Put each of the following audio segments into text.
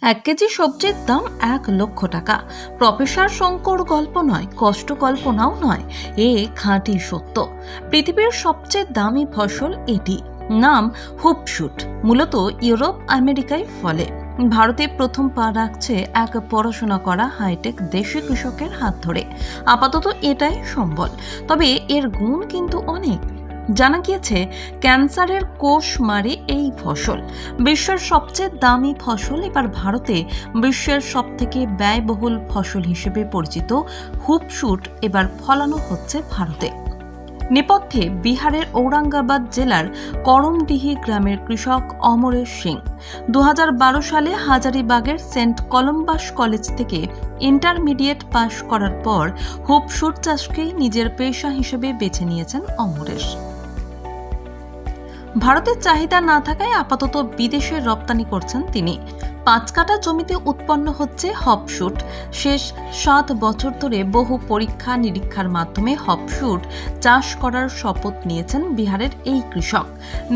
এক কেজি সবজির দাম 1,00,000 টাকা। প্রফেসর শঙ্কর গল্প নয়, কষ্ট কল্পনাও নয়, এ খাঁটি সত্য। পৃথিবীর সবচেয়ে দামি ফসল এটি। নাম হুপশুট। মূলত ইউরোপ আমেরিকায় ফলে। ভারতে প্রথম পা রাখছে এক পড়াশোনা করা হাইটেক দেশি কৃষকের হাত ধরে। আপাতত এটাই সম্বল, তবে এর গুণ কিন্তু অনেক। জানা গিয়েছে ক্যান্সারের কোষ মারে এই ফসল। বিশ্বের সবচেয়ে দামি ফসল এবার ভারতে বিশ্বের সবথেকে ব্যয়বহুল ফসল হিসেবে পরিচিত হুপশুট এবার ফলানো হচ্ছে ভারতে। নেপথ্যে বিহারের ঔরঙ্গাবাদ জেলার করমডিহি গ্রামের কৃষক অমরেশ সিং 2012 সালে হাজারিবাগের সেন্ট কলম্বাস কলেজ থেকে ইন্টারমিডিয়েট পাশ করার পর হুপশুট চাষকেই নিজের পেশা হিসেবে বেছে নিয়েছেন অমরেশ। ভারতের চাহিদা না থাকায় আপাতত বিদেশে রপ্তানি করছেন তিনি। 5 কাঠা জমিতে উৎপন্ন হচ্ছে হপশুট। শেষ 7 বছর ধরে বহু পরীক্ষা নিরীক্ষার মাধ্যমে হপশুট চাষ করার শপথ নিয়েছেন বিহারের এই কৃষক।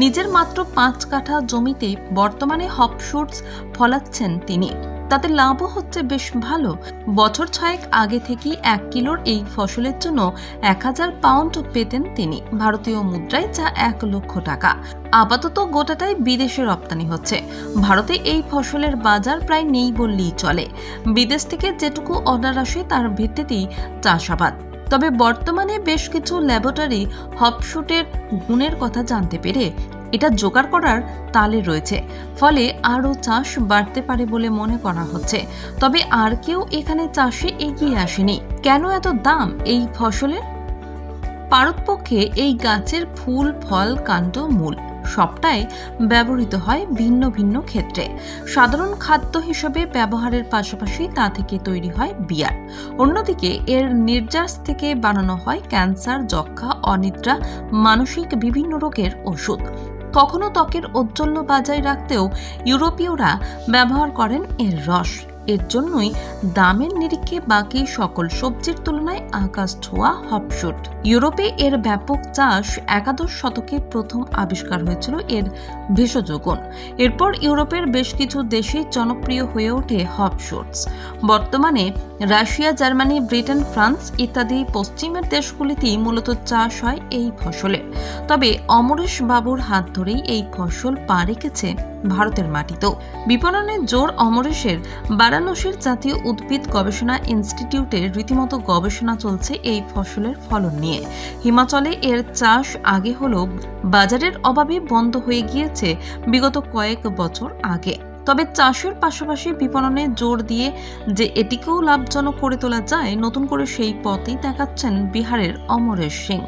নিজের মাত্র 5 কাঠা জমিতে বর্তমানে হপশুটস ফলাচ্ছেন তিনি। তাতে লাভও হচ্ছে বেশ ভালো। বছর 6 আগে থেকেই 1 কিলোর এই ফসলের জন্য 1000 পাউন্ড পেতেন তিনি, ভারতীয় মুদ্রায় যা 1,00,000 টাকা। আপাতত গোটাটাই বিদেশে রপ্তানি হচ্ছে। ভারতে এই ফসলের বাজার প্রায় নেই বললেই চলে। বিদেশ থেকে যেটুকু অর্ডার আসে তার ভিত্তিতেই চাষাবাদ। তবে বর্তমানে বেশ কিছু ল্যাবরেটরি হপশুটের গুণের কথা জানতে পেরে এটা জোগাড় করার তালে রয়েছে। ফলে আরও চাষ বাড়তে পারে বলে মনে করা হচ্ছে। তবে আর কেউ এখানে চাষে এগিয়ে আসেনি। কেন এত দাম এই ফসলের? পারতপক্ষে এই গাছের ফুল, ফল, কাণ্ড, মূল সবটাই ব্যবহৃত হয় ভিন্ন ভিন্ন ক্ষেত্রে। সাধারণ খাদ্য হিসেবে ব্যবহারের পাশাপাশি তা থেকে তৈরি হয় বিয়ার। অন্যদিকে এর নির্যাস থেকে বানানো হয় ক্যান্সার, যক্ষ্মা, অনিদ্রা, মানসিক বিভিন্ন রোগের ওষুধ। কখনো ত্বকের ঔজ্জ্বল্য বজায় রাখতেও ইউরোপীয়রা ব্যবহার করেন এর রস। এর জন্যই দামের নিরিখে বাকি সকল সবজির তুলনায় আকাশ ছোঁয়া হপশুট। ইউরোপে এর ব্যাপক চাষ 11 শতকে প্রথম আবিষ্কার হয়েছিল এর ভেষজ গুণ। এরপর ইউরোপের বেশ কিছু দেশে জনপ্রিয় হয়ে ওঠে হপশুটস। বর্তমানে রাশিয়া, জার্মানি, ব্রিটেন, ফ্রান্স ইত্যাদি পশ্চিমের দেশগুলিতেই মূলত চাষ হয় এই ফসলের। তবে অমরেশ বাবুর হাত ধরেই এই ফসল পা রেখেছে ভারতের মাটিতেও। বিপণনে জোর অমরেশের। বারাণসীর জাতীয় উদ্ভিদ গবেষণা ইনস্টিটিউটে রীতিমতো গবেষণা চলছে এই ফসলের ফলন নিয়ে। হিমাচলে এর চাষ আগে হলেও বাজারের অভাবে বন্ধ হয়ে গিয়েছে বিগত কয়েক বছর আগে। তবে চাষের পাশাপাশি বিপণনে জোর দিয়ে যে এটিকেও লাভজনক করে তোলা যায়, নতুন করে সেই পথেই দেখাচ্ছেন বিহারের অমরেশ সিং।